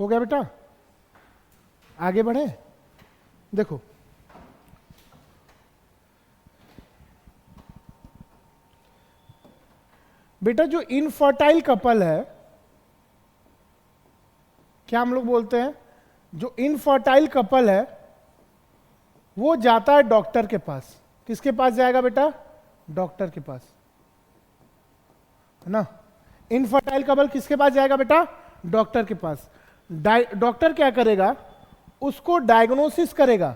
हो गया बेटा? आगे बढ़े। देखो बेटा, जो इनफर्टाइल कपल है, क्या हम लोग बोलते हैं, जो इनफर्टाइल कपल है वो जाता है डॉक्टर के पास। किसके पास जाएगा बेटा? डॉक्टर के पास, है ना। इनफर्टाइल कपल किसके पास जाएगा बेटा? डॉक्टर के पास। डॉक्टर क्या करेगा? उसको डायग्नोसिस करेगा।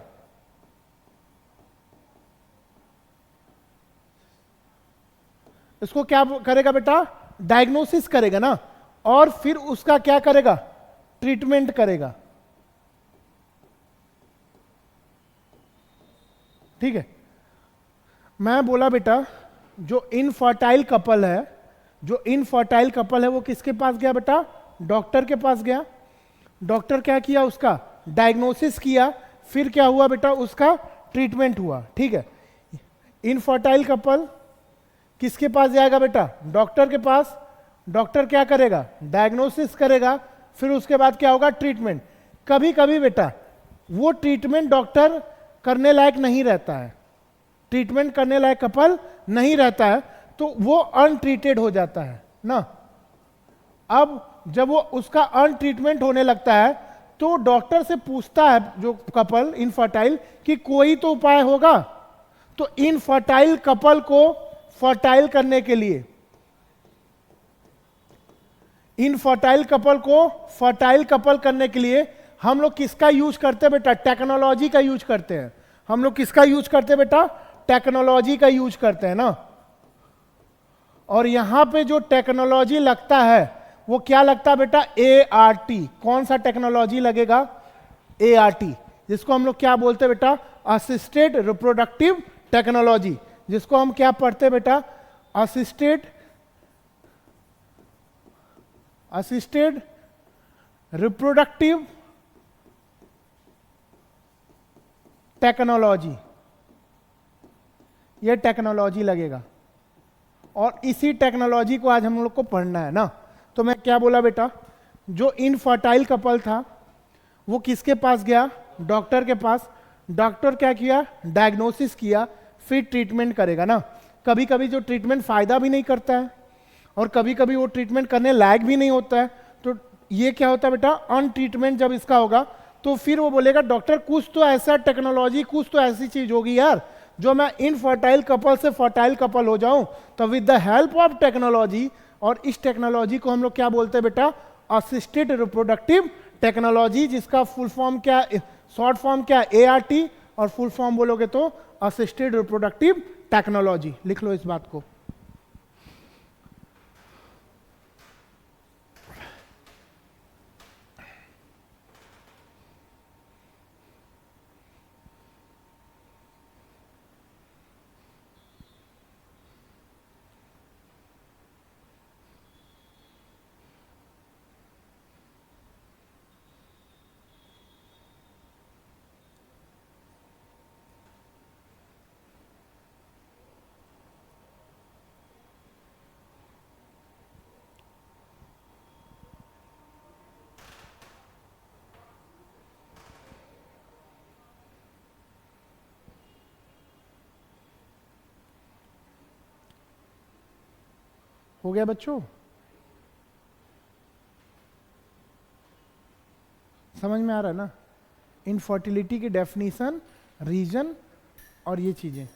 इसको क्या करेगा बेटा? डायग्नोसिस करेगा ना, और फिर उसका क्या करेगा? ट्रीटमेंट करेगा। ठीक है। मैं बोला बेटा, जो इनफर्टाइल कपल है, जो इनफर्टाइल कपल है वो किसके पास गया बेटा? डॉक्टर के पास गया। डॉक्टर क्या किया? उसका डायग्नोसिस किया, फिर क्या हुआ बेटा? उसका ट्रीटमेंट हुआ। ठीक है। इनफर्टाइल कपल किसके पास जाएगा बेटा? डॉक्टर के पास। डॉक्टर क्या करेगा? डायग्नोसिस करेगा, फिर उसके बाद क्या होगा? ट्रीटमेंट। कभी कभी बेटा वो ट्रीटमेंट डॉक्टर करने लायक नहीं रहता है, ट्रीटमेंट करने लायक कपल नहीं रहता है, तो वो अनट्रीटेड हो जाता है ना। अब जब वो उसका अनट्रीटमेंट होने लगता है तो डॉक्टर से पूछता है जो कपल इनफर्टाइल कि कोई तो उपाय होगा। तो इनफर्टाइल कपल को फर्टाइल करने के लिए, इनफर्टाइल कपल को फर्टाइल कपल करने के लिए हम लोग किसका यूज करते हैं बेटा? टेक्नोलॉजी का यूज करते हैं। हम लोग किसका यूज करते हैं बेटा? टेक्नोलॉजी का यूज करते हैं ना। और यहां पे जो टेक्नोलॉजी लगता है वो क्या लगता है बेटा? ART। कौन सा टेक्नोलॉजी लगेगा? ART, जिसको हम लोग क्या बोलते हैं बेटा? असिस्टेड रिप्रोडक्टिव टेक्नोलॉजी, जिसको हम क्या पढ़ते हैं बेटा? असिस्टेड रिप्रोडक्टिव टेक्नोलॉजी, ये टेक्नोलॉजी लगेगा। और इसी टेक्नोलॉजी को आज हम लोग को पढ़ना है ना। तो मैं क्या बोला बेटा, जो इनफर्टाइल कपल था वो किसके पास गया? डॉक्टर के पास। डॉक्टर क्या किया? डायग्नोसिस किया, फिर ट्रीटमेंट करेगा ना। कभी कभी जो ट्रीटमेंट फायदा भी नहीं करता है और कभी कभी वो ट्रीटमेंट करने लायक भी नहीं होता है। तो ये क्या होता है बेटा? अन ट्रीटमेंट जब इसका होगा तो फिर वो बोलेगा डॉक्टर कुछ तो ऐसा टेक्नोलॉजी, कुछ तो ऐसी चीज होगी यार जो मैं इनफर्टाइल कपल से फर्टाइल कपल हो जाऊं। तो with the help of technology, और इस टेक्नोलॉजी को हम लोग क्या बोलते हैं बेटा? असिस्टेड रिप्रोडक्टिव टेक्नोलॉजी, जिसका फुल फॉर्म क्या, शॉर्ट फॉर्म क्या? ART, और फुल फॉर्म बोलोगे तो असिस्टेड रिप्रोडक्टिव टेक्नोलॉजी। लिख लो इस बात को। हो गया बच्चों? समझ में आ रहा है ना? इनफर्टिलिटी की डेफिनेशन, रीजन और ये चीजें।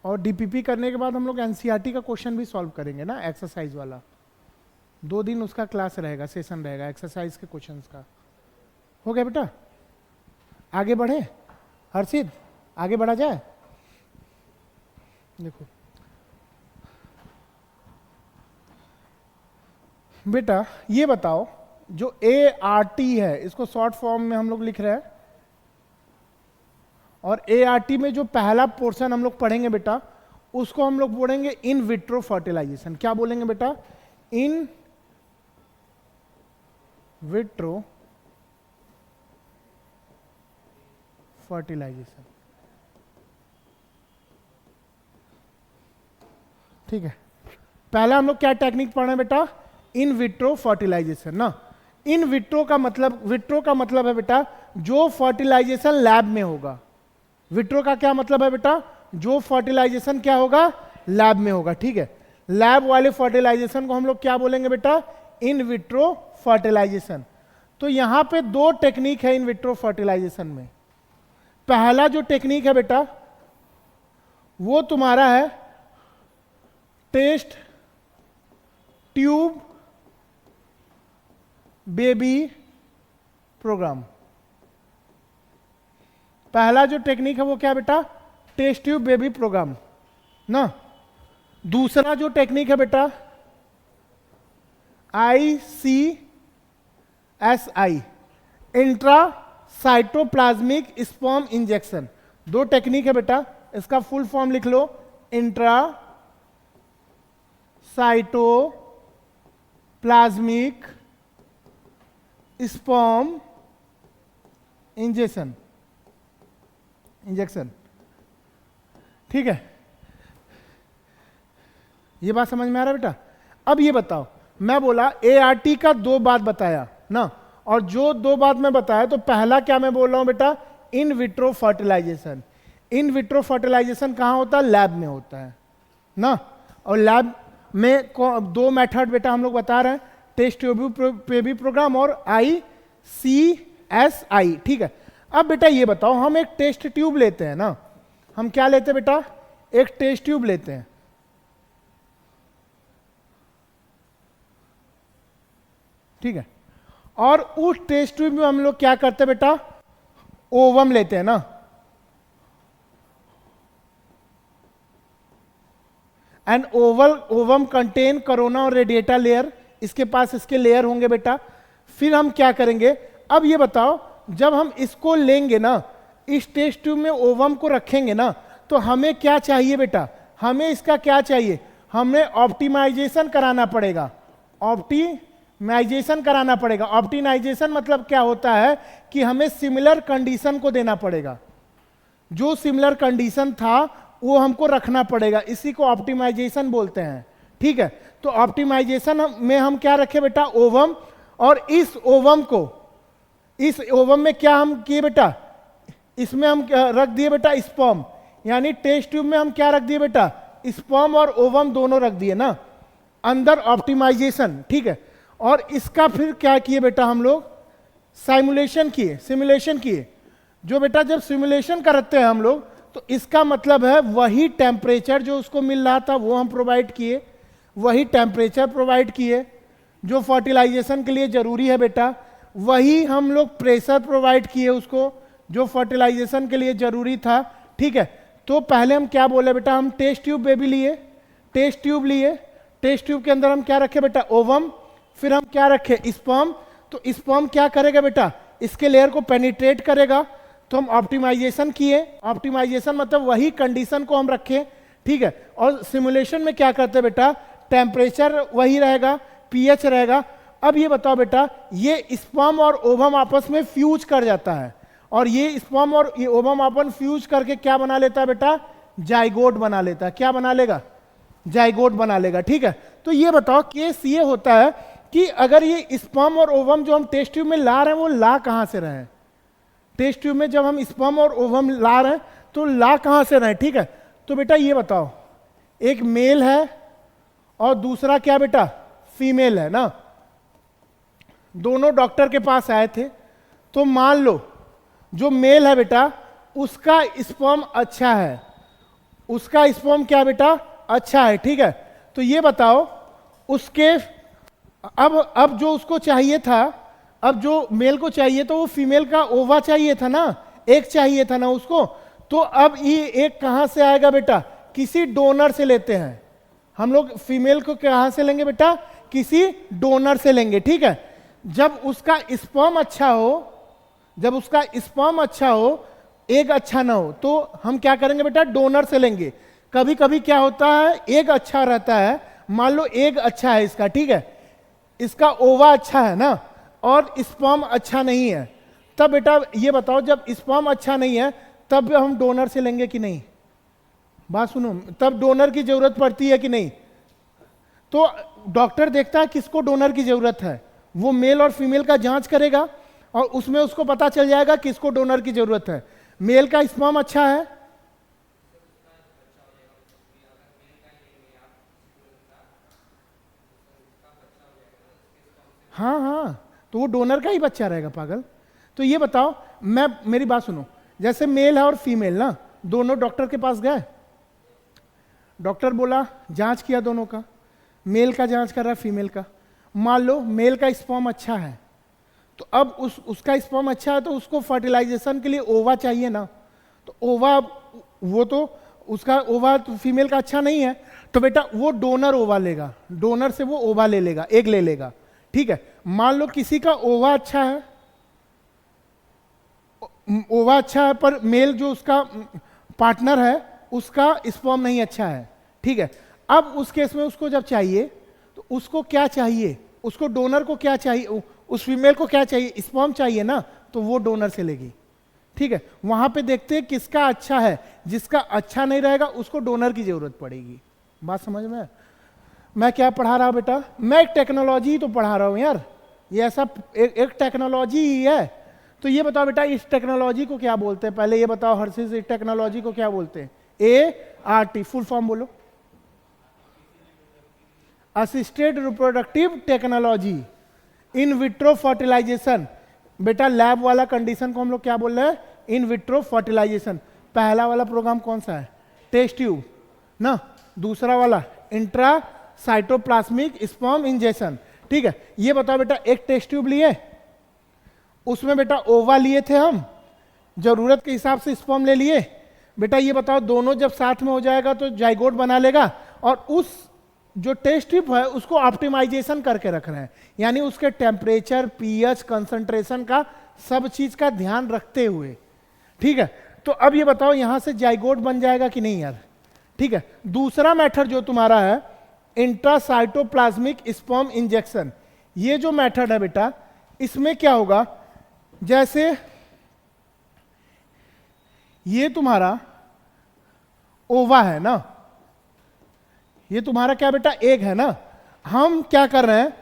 और DPP करने के बाद हम लोग NCERT का क्वेश्चन भी सॉल्व करेंगे ना, एक्सरसाइज वाला। 2 दिन उसका क्लास रहेगा, सेशन रहेगा एक्सरसाइज के क्वेश्चंस का। हो गया बेटा? आगे बढ़े हर्षित? आगे बढ़ा जाए। देखो बेटा, ये बताओ, जो ART है इसको शॉर्ट फॉर्म में हम लोग लिख रहे हैं, और ART में जो पहला पोर्शन हम लोग पढ़ेंगे बेटा उसको हम लोग बोलेंगे इन विट्रो फर्टिलाइजेशन। क्या बोलेंगे बेटा? In vitro fertilization. ठीक है, पहला हम लोग क्या टेक्निक पढ़ रहे हैं बेटा? इन विट्रो फर्टिलाइजेशन ना। इन विट्रो का मतलब है बेटा जो फर्टिलाइजेशन लैब में होगा। विट्रो का क्या मतलब है बेटा? जो फर्टिलाइजेशन क्या होगा? लैब में होगा। ठीक है, लैब वाले फर्टिलाइजेशन को हम लोग क्या बोलेंगे बेटा? In vitro fertilization. तो यहां पे दो टेक्निक है इन विट्रो फर्टिलाइजेशन में। पहला जो टेक्निक है बेटा वो तुम्हारा है टेस्ट ट्यूब बेबी प्रोग्राम। पहला जो टेक्निक है वो क्या बेटा? टेस्ट ट्यूब बेबी प्रोग्राम ना। दूसरा जो टेक्निक है बेटा ICSI, intra cytoplasmic sperm injection. दो टेक्निक है बेटा, इसका फुल फॉर्म लिख लो, इंट्रा साइटोप्लाज्मिक स्पर्म इंजेक्शन। ठीक है, ये बात समझ में आ रहा है बेटा? अब ये बताओ, मैं बोला ART का दो बात बताया ना, और जो दो बात मैं बताया तो पहला क्या मैं बोल रहा हूं बेटा? In vitro fertilization. In vitro fertilization कहां होता है? लैब में होता है ना। और लैब में दो मेथड बेटा हम लोग बता रहे हैं, टेस्ट ट्यूब बेबी प्रोग्राम और ICSI। ठीक है, अब बेटा ये बताओ, हम एक टेस्ट ट्यूब लेते हैं ना, हम क्या लेते हैं बेटा? एक टेस्ट ट्यूब लेते हैं। ठीक है, और उस टेस्ट ट्यूब में हम लोग क्या करते हैं बेटा? ओवम लेते हैं ना। एंड ओवम कंटेन कोरोना और रेडिएटा लेयर, इसके पास इसके लेयर होंगे बेटा। फिर हम क्या करेंगे? अब ये बताओ, जब हम इसको लेंगे ना, इस टेस्ट ट्यूब में ओवम को रखेंगे ना, तो हमें क्या चाहिए बेटा? हमें इसका क्या चाहिए? हमें ऑप्टिमाइजेशन कराना पड़ेगा। ऑप्टिमाइजेशन कराना पड़ेगा। ऑप्टिमाइजेशन मतलब क्या होता है कि हमें सिमिलर कंडीशन को देना पड़ेगा। जो सिमिलर कंडीशन था वो हमको रखना पड़ेगा, इसी को ऑप्टिमाइजेशन बोलते हैं। ठीक है, तो ऑप्टिमाइजेशन में हम क्या रखे बेटा? ओवम। और इस ओवम में क्या हम किए बेटा? इसमें हम रख दिए बेटा स्पर्म, यानी टेस्ट ट्यूब में हम क्या रख दिए बेटा? स्पर्म और ओवम दोनों रख दिए ना अंदर, ऑप्टिमाइजेशन। ठीक है, और इसका फिर क्या किए बेटा? हम लोग सिमुलेशन किए। जो बेटा जब सिमुलेशन करते हैं हम लोग, तो इसका मतलब है वही टेम्परेचर जो उसको मिल रहा था वो हम प्रोवाइड किए, वही टेम्परेचर प्रोवाइड किए जो फर्टिलाइजेशन के लिए जरूरी है बेटा, वही हम लोग प्रेशर प्रोवाइड किए उसको जो फर्टिलाइजेशन के लिए जरूरी था। ठीक है, तो पहले हम क्या बोले बेटा? हम टेस्ट ट्यूब बेबी लिए, टेस्ट ट्यूब के अंदर हम क्या रखे बेटा? ओवम। फिर हम क्या रखे? स्पर्म। तो स्पर्म क्या करेगा बेटा? इसके लेयर को पेनिट्रेट करेगा। तो हम ऑप्टिमाइजेशन किए, ऑप्टिमाइजेशन मतलब वही कंडीशन को हम रखें। ठीक है, और सिमुलेशन में क्या करते हैं बेटा? टेम्परेचर वही रहेगा, पीएच रहेगा। अब ये बताओ बेटा, ये स्पर्म और ओवम आपस में फ्यूज कर जाता है, और ये स्पर्म और ये ओवम आपन फ्यूज करके क्या बना लेता है बेटा? जाइगोट बना लेता है। क्या बना लेगा? जाइगोट बना लेगा। ठीक है, तो ये बताओ, केस ये होता है कि अगर ये स्पर्म और ओवम जो हम टेस्ट ट्यूब में ला रहे हैं वो ला कहां से रहे हैं? टेस्ट ट्यूब में जब हम स्पर्म और ओवम ला रहे हैं तो ला कहां से रहे? ठीक है, तो बेटा ये बताओ, एक मेल है और दूसरा क्या बेटा? फीमेल है ना। दोनों डॉक्टर के पास आए थे, तो मान लो जो मेल है बेटा उसका स्पर्म अच्छा है, उसका स्पर्म क्या बेटा? अच्छा है। ठीक है, तो ये बताओ उसके अब जो उसको चाहिए था, अब जो मेल को चाहिए तो वो फीमेल का ओवा चाहिए था ना, एक चाहिए था ना उसको। तो अब ये एक कहां से आएगा बेटा? किसी डोनर से लेते हैं हम लोग। फीमेल को कहां से लेंगे बेटा? किसी डोनर से लेंगे। ठीक है, जब उसका स्पर्म अच्छा हो, जब उसका स्पर्म अच्छा हो, एग अच्छा ना हो, तो हम क्या करेंगे बेटा? डोनर से लेंगे। कभी कभी क्या होता है, एग अच्छा रहता है, मान लो एग अच्छा है इसका, ठीक है, इसका ओवा अच्छा है ना, और स्पर्म अच्छा नहीं है, तब बेटा ये बताओ, जब स्पर्म अच्छा नहीं है तब हम डोनर से लेंगे कि नहीं? बात सुनो, तब डोनर की जरूरत पड़ती है कि नहीं? तो डॉक्टर देखता है किसको डोनर की जरूरत है, वो मेल और फीमेल का जांच करेगा और उसमें उसको पता चल जाएगा किसको डोनर की जरूरत है। मेल का स्पर्म अच्छा है, हाँ हाँ, तो वो डोनर का ही बच्चा रहेगा पागल। तो ये बताओ, मैं मेरी बात सुनो, जैसे मेल है और फीमेल ना, दोनों डॉक्टर के पास गए, डॉक्टर बोला, जांच किया दोनों का, मेल का जांच कर रहा है फीमेल का, मान लो मेल का स्पर्म अच्छा है, तो अब उसका स्पर्म अच्छा है तो उसको फर्टिलाइजेशन के लिए ओवा चाहिए ना, तो ओवा, वो तो उसका ओवा तो फीमेल का अच्छा नहीं है, तो बेटा वो डोनर ओवा लेगा, डोनर से वो ओवा ले लेगा, एग ले लेगा, ठीक है। मान लो किसी का ओवा अच्छा है, ओवा अच्छा है पर मेल जो उसका पार्टनर है उसका स्पर्म नहीं अच्छा है, ठीक है। अब उस केस में उसको जब चाहिए तो उसको क्या चाहिए, उसको डोनर को क्या चाहिए, उस फीमेल को क्या चाहिए, स्पर्म चाहिए ना, तो वो डोनर से लेगी, ठीक है। वहां पे देखते हैं किसका अच्छा है, जिसका अच्छा नहीं रहेगा उसको डोनर की जरूरत पड़ेगी। बात समझ में? मैं क्या पढ़ा रहा हूं बेटा, मैं एक टेक्नोलॉजी तो पढ़ा रहा हूं यार, ये ऐसा एक टेक्नोलॉजी ही है। तो ये बताओ बेटा, इस टेक्नोलॉजी को क्या बोलते हैं, पहले ये बताओ हर्षित, इस टेक्नोलॉजी को क्या बोलते हैं? ART, फुल फॉर्म बोलो। Assisted reproductive technology, in vitro fertilization. बेटा लैब वाला कंडीशन को हम लोग क्या बोल रहे हैं? In vitro fertilization. पहला वाला प्रोग्राम कौन सा है? टेस्ट ट्यूब ना, दूसरा वाला इंट्रा साइटोप्लाज्मिक स्पर्म इंजेक्शन, ठीक है। ये बताओ बेटा, एक टेस्ट ट्यूब लिए, उसमें बेटा ओवा लिए थे हम, जरूरत के हिसाब से स्पर्म ले लिए, बेटा ये बताओ दोनों जब साथ में हो जाएगा तो जाइगोट बना लेगा, और उस जो टेस्ट ट्यूब है उसको ऑप्टिमाइजेशन करके रख रहे हैं, यानी उसके टेम्परेचर, पीएच, कंसंट्रेशन का, सब चीज का ध्यान रखते हुए, ठीक है। तो अब ये बताओ यहां से जाइगोट बन जाएगा कि नहीं यार? ठीक है। दूसरा मेथड जो तुम्हारा है इंट्रासाइटोप्लाज्मिक स्पर्म इंजेक्शन, ये जो मेथड है बेटा, इसमें क्या होगा, जैसे ये तुम्हारा ओवा है ना, ये तुम्हारा क्या बेटा, एग है ना, हम क्या कर रहे हैं,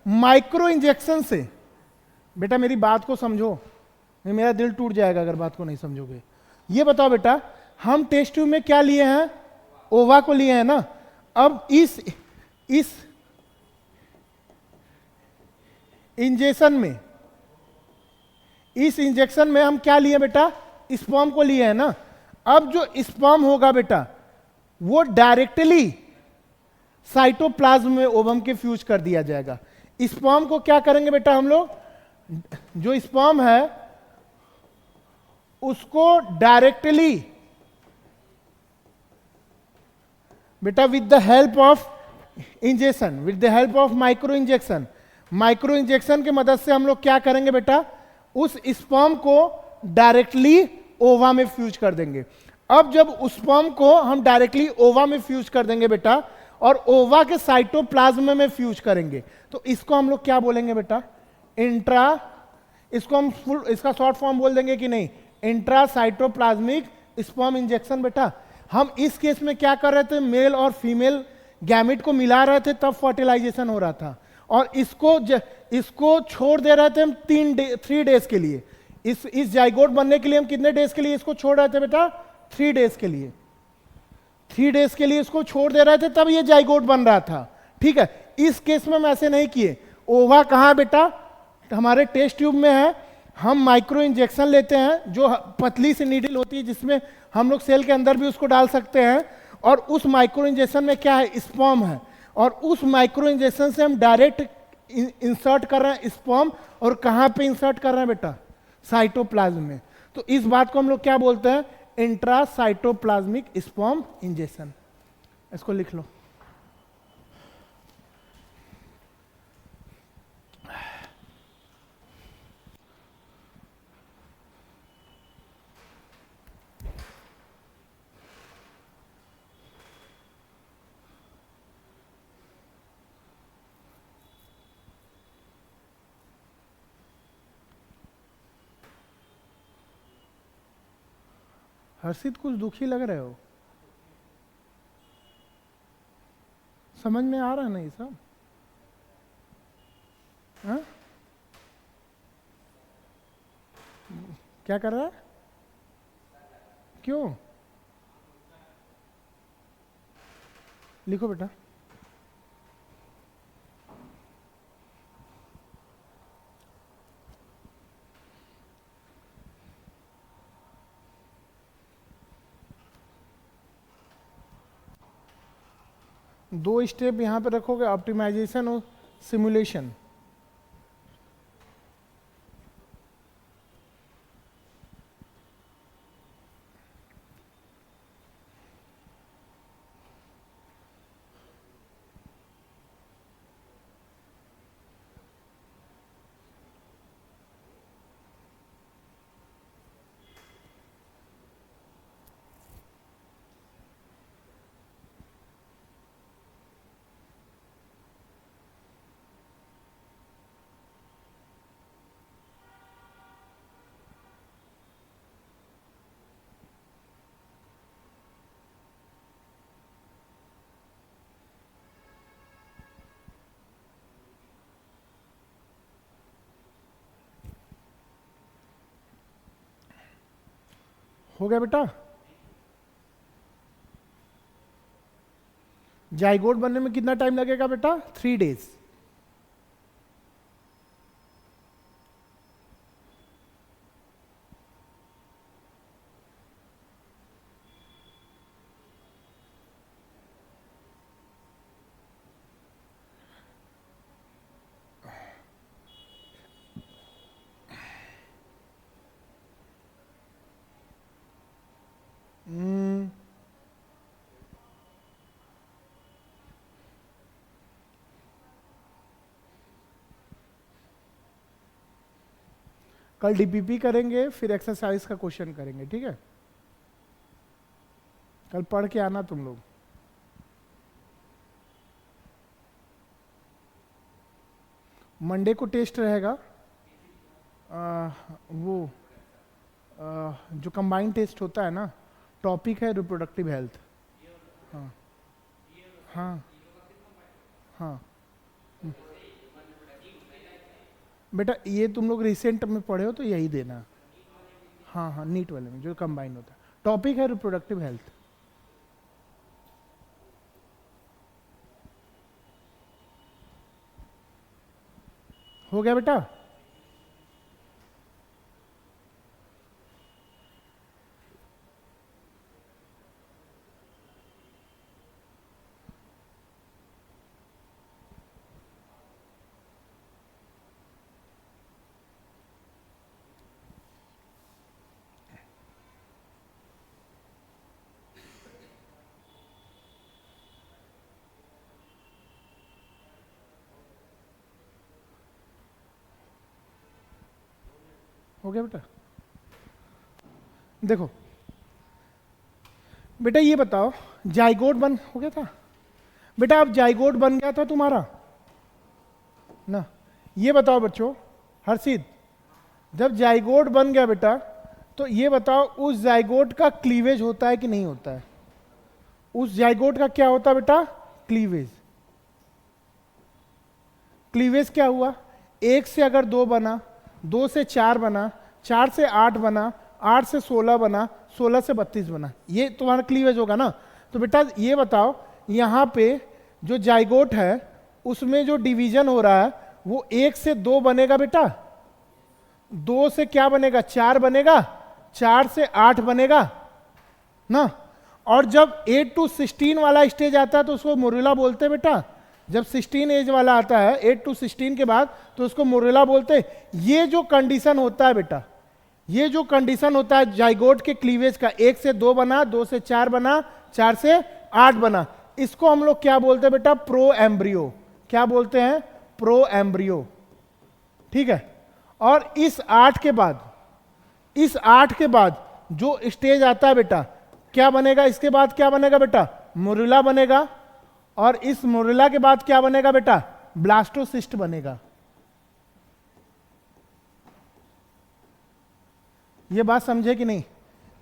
माइक्रो इंजेक्शन से, बेटा मेरी बात को समझो, मेरा दिल टूट जाएगा अगर बात को नहीं समझोगे। ये बताओ बेटा, हम टेस्ट ट्यूब में क्या लिए हैं, ओवा को लिए हैं ना, अब इस इंजेक्शन में, इस इंजेक्शन में हम क्या लिए बेटा, स्पर्म को लिए हैं ना। अब जो स्पर्म होगा बेटा, वो डायरेक्टली साइटोप्लाज्म में ओवम के फ्यूज कर दिया जाएगा। स्पर्म को क्या करेंगे बेटा हम लोग, जो स्पर्म है उसको डायरेक्टली बेटा with the help of injection, with the help of micro injection, micro injection की मदद से हम लोग क्या करेंगे बेटा, उस स्पर्म को डायरेक्टली ओवा में फ्यूज कर देंगे। अब जब उस स्पर्म को हम डायरेक्टली ओवा में फ्यूज कर देंगे बेटा, और ओवा के साइटोप्लाज्म में फ्यूज करेंगे, तो इसको हम लोग क्या बोलेंगे बेटा, इंट्रा, इसको हम फुल, इसका शॉर्ट फॉर्म बोल देंगे कि नहीं, इंट्रा साइटोप्लाज्मिक स्पर्म इंजेक्शन। बेटा हम इस केस में क्या कर रहे थे, मेल और फीमेल गैमिट को मिला रहे थे तब फर्टिलाइजेशन हो रहा था, और इसको छोड़ दे रहे थे हम 3 डेज के लिए। इस जाइगोट बनने के लिए हम कितने डेज के लिए इसको छोड़ रहे थे बेटा, 3 डेज के लिए, 3 डेज के लिए इसको छोड़ दे रहे थे, तब ये जाइगोट बन रहा था, ठीक है। इस केस में हम ऐसे नहीं किए। ओवा कहाँ बेटा, हमारे टेस्ट ट्यूब में है, हम माइक्रो इंजेक्शन लेते हैं, जो पतली सी नीडल होती है जिसमें हम लोग सेल के अंदर भी उसको डाल सकते हैं, और उस माइक्रो इंजेक्शन में क्या है, स्पर्म है, और उस माइक्रो इंजेक्शन से हम डायरेक्ट इंसर्ट कर रहे हैं स्पर्म, और कहाँ पे इंसर्ट कर रहे हैं बेटा, साइटोप्लाज्म में। तो इस बात को हम लोग क्या बोलते हैं, इंट्रासाइटोप्लाज्मिक स्पर्म इंजेक्शन। इसको लिख लो। हर्षित कुछ दुखी लग रहे हो, समझ में आ रहा नहीं सब? हाँ? क्या कर रहा है? क्यों? लिखो बेटा। दो स्टेप यहां पे रखोगे, ऑप्टिमाइजेशन और सिमुलेशन। हो गया बेटा? जाइगोट बनने में कितना टाइम लगेगा बेटा? 3 days। कल डीपीपी करेंगे, फिर एक्सरसाइज का क्वेश्चन करेंगे, ठीक है? कल पढ़ के आना तुम लोग। मंडे को टेस्ट रहेगा, वो जो कंबाइंड टेस्ट होता है ना, टॉपिक है रिप्रोडक्टिव हेल्थ। हाँ हाँ हाँ बेटा, ये तुम लोग रिसेंट में पढ़े हो तो यही देना। हाँ हाँ, नीट वाले में जो कंबाइंड होता है, टॉपिक है रिप्रोडक्टिव हेल्थ। हो गया बेटा? हो गया बेटा? देखो बेटा, ये बताओ, जाइगोट बन हो गया था बेटा? अब जाइगोट बन गया था तुम्हारा ना, ये बताओ बच्चों, हर्षित, जब जाइगोट बन गया बेटा, तो ये बताओ उस जाइगोट का क्लीवेज होता है कि नहीं होता है? उस जाइगोट का क्या होता है बेटा? क्लीवेज। क्लीवेज क्या हुआ? एक से अगर दो बना, दो से चार बना, चार से आठ बना, आठ से 16 बना, 16 से 32 बना, ये तुम्हारा क्लीवेज होगा ना? तो बेटा ये बताओ, यहां पे जो जाइगोट है उसमें जो डिवीजन हो रहा है वो एक से दो बनेगा बेटा, दो से क्या बनेगा? चार बनेगा, चार से आठ बनेगा ना? और जब 8 to 16 वाला स्टेज आता है तो उसको मोरुला बोलते हैं बेटा। जब 16 एज वाला आता है 8 to 16 के बाद, तो उसको मोरुला बोलते हैं। ये जो कंडीशन होता है बेटा, ये जो कंडीशन होता है जाइगोट के क्लीवेज का, एक से दो बना, दो से चार बना, चार से आठ बना, इसको हम लोग क्या बोलते हैं बेटा? Pro embryo. क्या बोलते हैं? प्रो एम्ब्रियो, ठीक है? और इस आठ के बाद, इस आठ के बाद जो स्टेज आता है बेटा, क्या बनेगा? इसके बाद क्या बनेगा बेटा? मोरुला बनेगा। और इस मोरुला के बाद क्या बनेगा बेटा? ब्लास्टोसिस्ट बनेगा। ये बात समझे कि नहीं?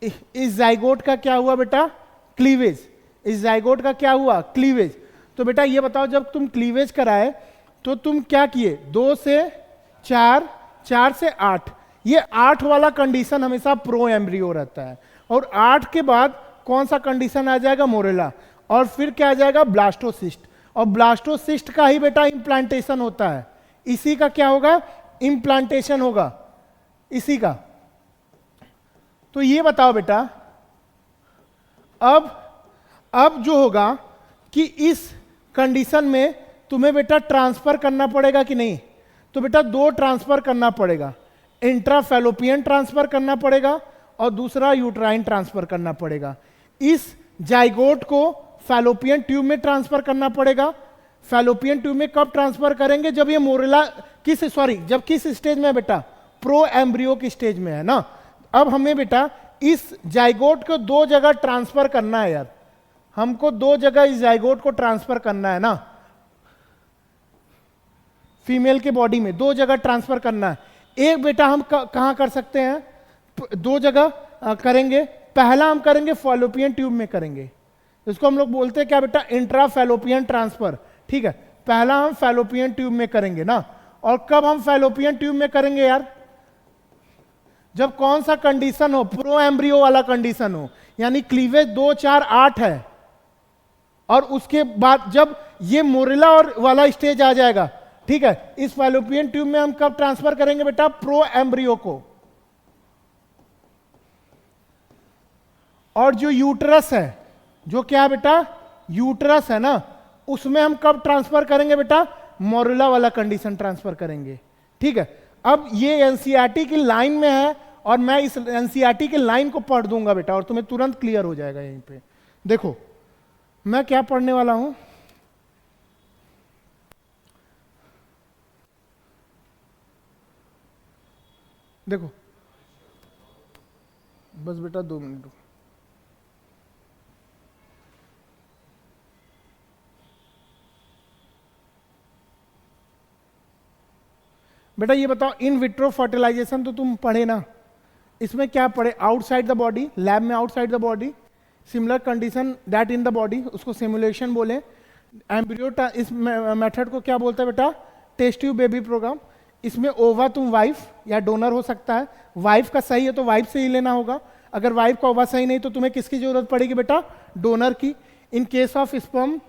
इस जाइगोट का क्या हुआ बेटा? क्लीवेज। इस जाइगोट का क्या हुआ? क्लीवेज। तो बेटा ये बताओ, जब तुम क्लीवेज कराए तो तुम क्या किए? 2 से 4, 4 से 8, ये 8 वाला कंडीशन हमेशा प्रो एम्ब्रियो रहता है। और 8 के बाद कौन सा कंडीशन आ जाएगा? मोरेला। और फिर क्या आ जाएगा? ब्लास्टोसिस्ट। और ब्लास्टोसिस्ट का ही बेटा इंप्लांटेशन होता है। इसी का क्या होगा? इंप्लांटेशन होगा इसी का। तो ये बताओ बेटा, अब जो होगा कि इस कंडीशन में तुम्हें बेटा ट्रांसफर करना पड़ेगा कि नहीं? तो बेटा 2 ट्रांसफर करना पड़ेगा। इंट्राफेलोपियन ट्रांसफर करना पड़ेगा और दूसरा यूट्राइन ट्रांसफर करना पड़ेगा। इस जाइगोट को फैलोपियन ट्यूब में ट्रांसफर करना पड़ेगा। फैलोपियन ट्यूब में कब ट्रांसफर करेंगे? जब ये मोरेला जब किस स्टेज में है बेटा? प्रो एम्ब्रियो की स्टेज में है ना। अब हमें बेटा इस जाइगोट को 2 जगह ट्रांसफर करना है यार। हमको 2 जगह इस जाइगोट को ट्रांसफर करना है ना। फीमेल के बॉडी में 2 जगह ट्रांसफर करना है। एक बेटा हम कहां कर सकते हैं? 2 जगह करेंगे। पहला हम करेंगे फैलोपियन ट्यूब में करेंगे। इसको हम लोग बोलते हैं क्या बेटा? इंट्राफैलोपियन ट्रांसफर। ठीक है, पहला हम फैलोपियन ट्यूब में करेंगे ना। और कब हम फैलोपियन ट्यूब में करेंगे यार? जब कौन सा कंडीशन हो? प्रो एम्ब्रियो वाला कंडीशन हो, यानी क्लीवेज 2, 4, 8 है। और उसके बाद जब ये मोरेला और वाला स्टेज आ जाएगा, ठीक है, इस फैलोपियन ट्यूब में हम कब ट्रांसफर करेंगे बेटा? प्रो एम्ब्रियो को। और जो यूट्रस है, जो क्या है बेटा? यूट्रस है ना, उसमें हम कब ट्रांसफर करेंगे बेटा? मोरेला वाला कंडीशन ट्रांसफर करेंगे। ठीक है, अब ये एनसीईआरटी की लाइन में है और मैं इस एनसीईआरटी की लाइन को पढ़ दूंगा बेटा और तुम्हें तुरंत क्लियर हो जाएगा। यहीं पे देखो मैं क्या पढ़ने वाला हूं। देखो बस बेटा 2 मिनट। बेटा ये बताओ, इन विट्रो फर्टिलाइजेशन तो तुम पढ़े ना, इसमें क्या पढ़े? आउटसाइड द बॉडी, लैब में outside the body, similar condition that in the body, उसको सिमुलेशन बोले। एम्ब्रियो इस मेथड को क्या बोलता है बेटा? Test tube baby programme. इसमें ओवा तुम वाइफ या डोनर हो सकता है। वाइफ का सही है तो वाइफ से ही लेना होगा। अगर वाइफ का ओवा सही नहीं तो तुम्हें किसकी जरूरत पड़ेगी बेटा? डोनर की। इन केस ऑफ स्पर्म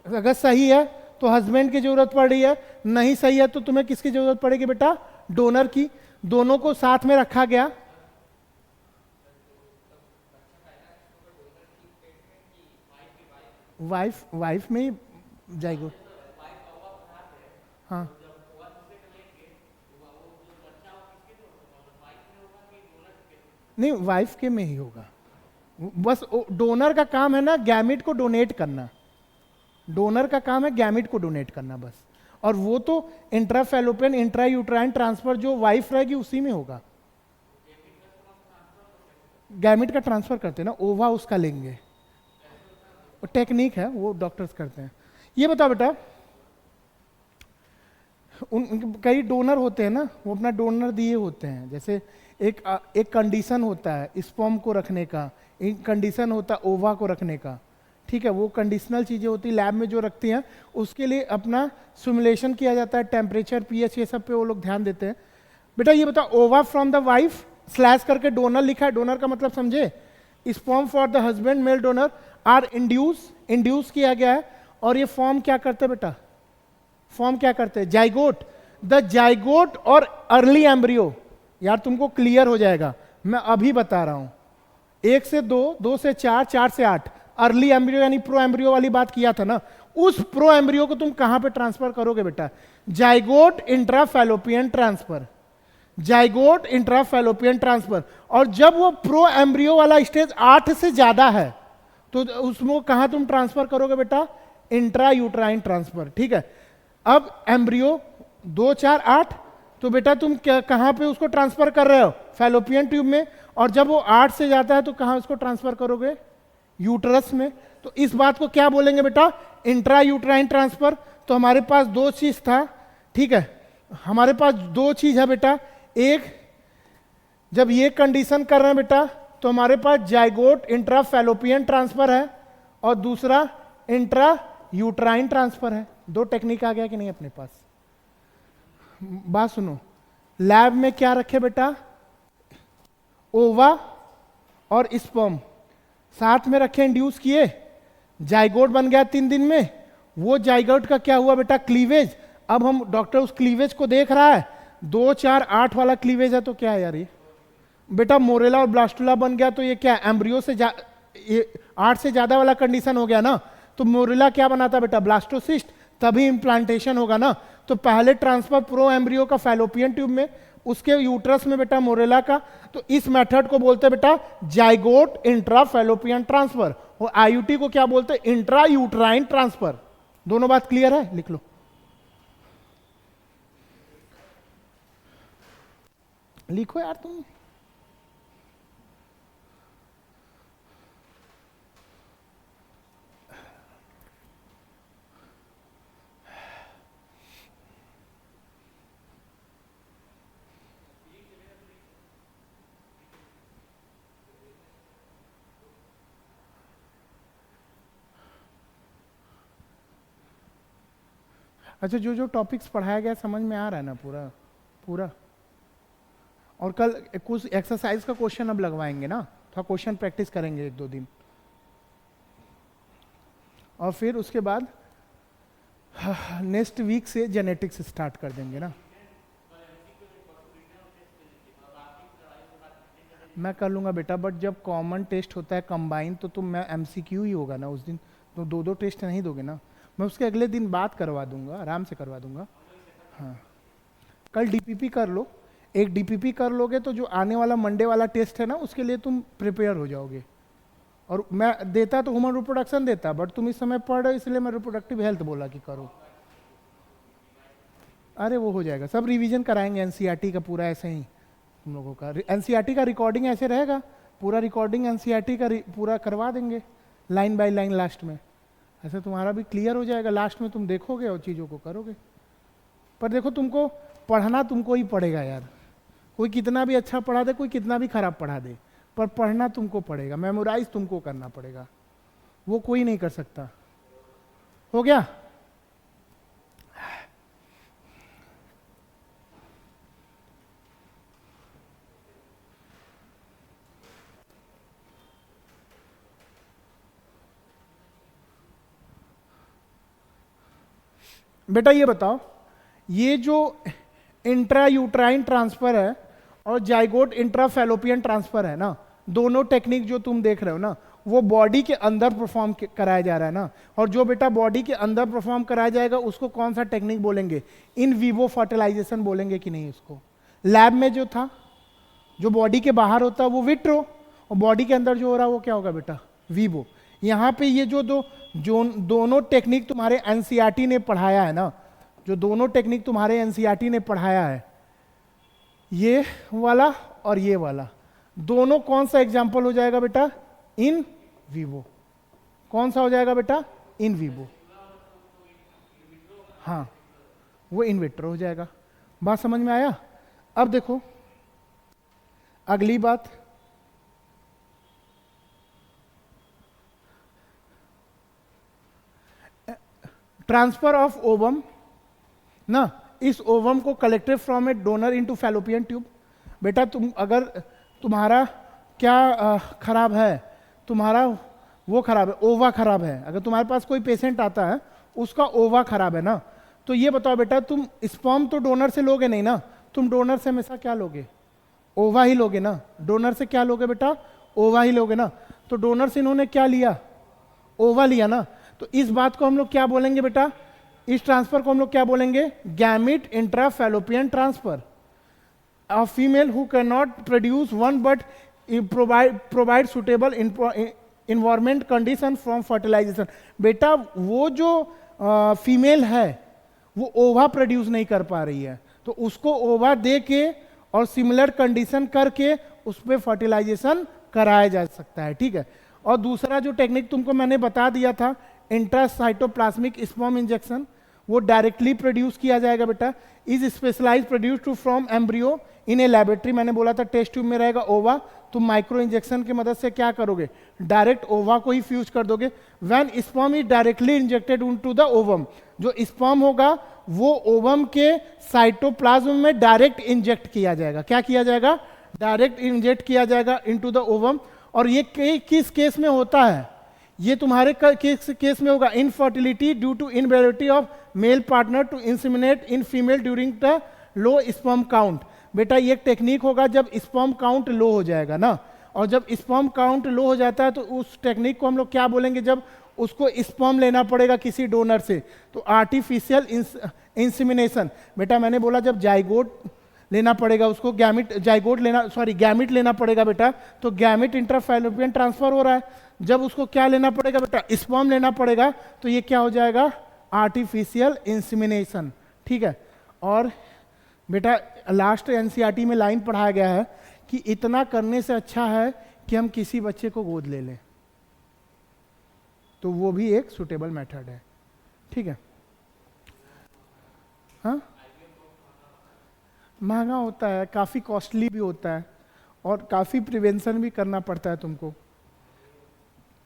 अगर सही है तो हस्बैंड की जरूरत पड़ रही है, नहीं सही है तो तुम्हें किसकी जरूरत पड़ेगी बेटा? डोनर की। दोनों को साथ में रखा गया। वाइफ में ही जाएगा। हाँ नहीं, वाइफ के में ही होगा। बस डोनर का काम है ना गैमिट को डोनेट करना। डोनर का काम है गैमिट को डोनेट करना बस। और वो तो इंट्राफेलोपियन इंट्रा यूट्राइन ट्रांसफर जो वाइफ रहेगी उसी में होगा। गैमिट का ट्रांसफर करते हैं ना, ओवा उसका लेंगे। टेक्निक है वो, डॉक्टर्स करते हैं। ये बताओ बेटा, कई डोनर होते हैं ना, वो अपना डोनर दिए होते हैं। जैसे एक कंडीशन होता है स्पर्म को रखने का, एक कंडीशन होता है ओवा को रखने का। ठीक है, वो कंडीशनल चीजें होती है लैब में जो रखती हैं, उसके लिए अपना सिमुलेशन किया जाता है, टेम्परेचर, पीएच, ये सब पे वो लोग ध्यान देते हैं। बेटा ये बताओ, ova from the wife slash करके डोनर लिखा है। डोनर का मतलब समझे? Sperm for the husband male donor or induce किया गया है। और ये फॉर्म क्या करते हैं बेटा? फॉर्म क्या करते हैं? जाइगोट। द जाइगोट और अर्ली एम्ब्रियो। यार तुमको क्लियर हो जाएगा, मैं अभी बता रहा हूं। 1 से 2, 2 से 4, 4 से 8, अर्ली एम्ब्रियो यानी प्रो एम्ब्रियो वाली बात किया था ना, उस प्रो एम्ब्रियो को तुम कहां पे ट्रांसफर करोगे बेटा? Zygote intrafallopian transfer. Zygote intrafallopian transfer. और जब वो प्रो एम्ब्रियो वाला स्टेज 8 से ज्यादा है तो उसमें कहां तुम ट्रांसफर करोगे बेटा? Intra uterine transfer. ठीक है, अब एम्ब्रियो 2, 4, 8, तो बेटा तुम कहां पे उसको ट्रांसफर कर रहे हो? फैलोपियन ट्यूब में। और जब वो 8 से जाता है तो कहां उसको ट्रांसफर करोगे? यूट्रस में। तो इस बात को क्या बोलेंगे बेटा? Intra uterine transfer. तो हमारे पास 2 चीज था। ठीक है, हमारे पास 2 चीज है बेटा। एक, जब ये कंडीशन कर रहे हैं बेटा तो हमारे पास जाइगोट इंट्रा फैलोपियन ट्रांसफर है और दूसरा इंट्रा यूट्राइन ट्रांसफर है। दो टेक्निक आ गया कि नहीं अपने पास। बात सुनो, लैब में क्या रखे बेटा, ओवा और स्पर्म साथ में रखे, इंड्यूस किए, जाइगोट बन गया 3 दिन में। वो जाइगोट का क्या हुआ बेटा, क्लीवेज। अब हम डॉक्टर उस क्लीवेज को देख रहा है, 2, 4, 8 वाला क्लीवेज है, तो क्या है यार ये बेटा, मोरेला और ब्लास्टुला बन गया, तो ये क्या एम्ब्रियो से 8 से ज्यादा वाला कंडीशन हो गया ना। तो मोरेला क्या बनाता बेटा, ब्लास्टोसिस्ट, तभी इम्प्लांटेशन होगा ना। तो पहले ट्रांसफर प्रो एम्ब्रियो का फैलोपियन ट्यूब में, उसके यूट्रस में बेटा मोरेला का। तो इस मेथड को बोलते हैं बेटा जाइगोट इंट्रा फैलोपियन ट्रांसफर, और आईयूटी को क्या बोलते हैं, इंट्रा यूट्राइन ट्रांसफर। दोनों बात क्लियर है, लिख लो। लिखो यार तुम। अच्छा, जो जो टॉपिक्स पढ़ाया गया समझ में आ रहा है ना पूरा पूरा। और कल कुछ एक्सरसाइज का क्वेश्चन अब लगवाएंगे ना, थोड़ा क्वेश्चन प्रैक्टिस करेंगे 1-2 दिन, और फिर उसके बाद नेक्स्ट वीक से जेनेटिक्स स्टार्ट कर देंगे ना। मैं कर लूंगा बेटा, बट जब कॉमन टेस्ट होता है कंबाइन, तो तुम मैं एमसीक्यू ही होगा ना उस दिन, तो 2-2 टेस्ट नहीं दोगे ना। मैं उसके अगले दिन बात करवा दूंगा, आराम से करवा दूंगा। हाँ, कल डीपीपी कर लो, एक डीपीपी कर लोगे तो जो आने वाला मंडे वाला टेस्ट है ना, उसके लिए तुम प्रिपेयर हो जाओगे। और मैं देता तो ह्यूमन रिप्रोडक्शन देता, बट तुम इस समय पढ़ रहे हो इसलिए मैं रिप्रोडक्टिव हेल्थ बोला कि करो। अरे वो हो जाएगा, सब रिवीजन कराएंगे एनसीईआरटी का पूरा, ऐसे ही तुम लोगों का एनसीईआरटी का रिकॉर्डिंग ऐसे रहेगा, पूरा रिकॉर्डिंग एनसीईआरटी का पूरा करवा देंगे लाइन बाय लाइन लास्ट में। ऐसे तुम्हारा भी क्लियर हो जाएगा, लास्ट में तुम देखोगे और चीज़ों को करोगे। पर देखो, तुमको पढ़ना तुमको ही पड़ेगा यार, कोई कितना भी अच्छा पढ़ा दे, कोई कितना भी खराब पढ़ा दे, पर पढ़ना तुमको पड़ेगा, मेमोराइज तुमको करना पड़ेगा, वो कोई नहीं कर सकता। हो गया? बेटा ये बताओ, ये जो इंट्रा यूट्राइन ट्रांसफर है और जाइगोट इंट्रा फैलोपियन ट्रांसफर है ना, दोनों टेक्निक जो तुम देख रहे हो ना, वो बॉडी के अंदर परफॉर्म कराया जा रहा है ना। और जो बेटा बॉडी के अंदर परफॉर्म कराया जाएगा उसको कौन सा टेक्निक बोलेंगे, इन वीवो फर्टिलाइजेशन बोलेंगे कि नहीं उसको। लैब में जो था, जो बॉडी के बाहर होता है वो विट्रो, और बॉडी के अंदर जो हो रहा है वो क्या होगा बेटा, वीवो। यहाँ पे ये जो दोनों टेक्निक तुम्हारे एनसीईआरटी ने पढ़ाया है ना, जो दोनों टेक्निक तुम्हारे एनसीईआरटी ने पढ़ाया है, ये वाला और ये वाला, दोनों कौन सा एग्जाम्पल हो जाएगा बेटा, इन वीवो। कौन सा हो जाएगा बेटा, इन वीवो। हाँ, वो इन विट्रो हो जाएगा। बात समझ में आया? अब देखो अगली बात, ट्रांसफर ऑफ ओवम ना, इस ओवम को collected from A donor into fallopian tube. बेटा तुम अगर तुम्हारा क्या खराब है, तुम्हारा वो खराब है, ओवा खराब है, अगर तुम्हारे पास कोई पेशेंट आता है उसका ओवा खराब है ना, तो ये बताओ बेटा, तुम स्पर्म तो डोनर से लोगे नहीं ना, तुम डोनर से हमेशा क्या लोगे, ओवा ही लोगे ना। डोनर से क्या लोगे बेटा, ओवा ही लोगे ना। तो डोनर से इन्होंने क्या लिया, ओवा लिया ना। तो इस बात को हम लोग क्या बोलेंगे बेटा, इस ट्रांसफर को हम लोग क्या बोलेंगे, gamete intra fallopian transfer. A female who can not produce one but provide suitable environment condition from fertilization. बेटा वो जो फीमेल है वो ओवा प्रोड्यूस नहीं कर पा रही है, तो उसको ओवा दे के और सिमिलर कंडीशन करके उस पर फर्टिलाइजेशन कराया जा सकता है, ठीक है। और दूसरा जो टेक्निक तुमको मैंने बता दिया था, इंट्रासाइटोप्लाज्मिक स्पर्म इंजेक्शन, वो डायरेक्टली प्रोड्यूस किया जाएगा बेटा, is specialize produce to from embryo in a laboratory, मैंने बोला था टेस्ट ट्यूब में रहेगा ओवा, तुम माइक्रो इंजेक्शन की मदद से क्या करोगे, डायरेक्ट ओवा को ही फ्यूज कर दोगे। When sperm is directly injected into the ovum, जो स्पर्म होगा वो ओवम के साइटोप्लाज्म में डायरेक्ट इंजेक्ट किया जाएगा। क्या किया जाएगा, डायरेक्ट इंजेक्ट किया जाएगा इनटू द ओवम। और ये किस केस में होता है, ये तुम्हारे केस में होगा, infertility due to inability of male partner to inseminate in female during the low sperm count. बेटा ये एक टेक्निक होगा जब स्पर्म काउंट लो हो जाएगा ना, और जब स्पर्म काउंट लो हो जाता है तो उस टेक्निक को हम लोग क्या बोलेंगे, जब उसको स्पर्म लेना पड़ेगा किसी डोनर से, तो आर्टिफिशियल इंसेमिनेशन। बेटा मैंने बोला जब जाइगोट लेना पड़ेगा उसको, गैमिट लेना पड़ेगा बेटा, तो गैमिट इंट्राफैलोपियन ट्रांसफर हो रहा है, जब उसको क्या लेना पड़ेगा बेटा, स्पर्म लेना पड़ेगा, तो ये क्या हो जाएगा, आर्टिफिशियल इंसेमिनेशन। ठीक है। और बेटा लास्ट एनसीईआरटी में लाइन पढ़ाया गया है कि इतना करने से अच्छा है कि हम किसी बच्चे को गोद ले लें, तो वो भी एक सुटेबल मेथड है। ठीक है। हाँ, महंगा होता है, काफ़ी कॉस्टली भी होता है, और काफ़ी प्रिवेंशन भी करना पड़ता है तुमको।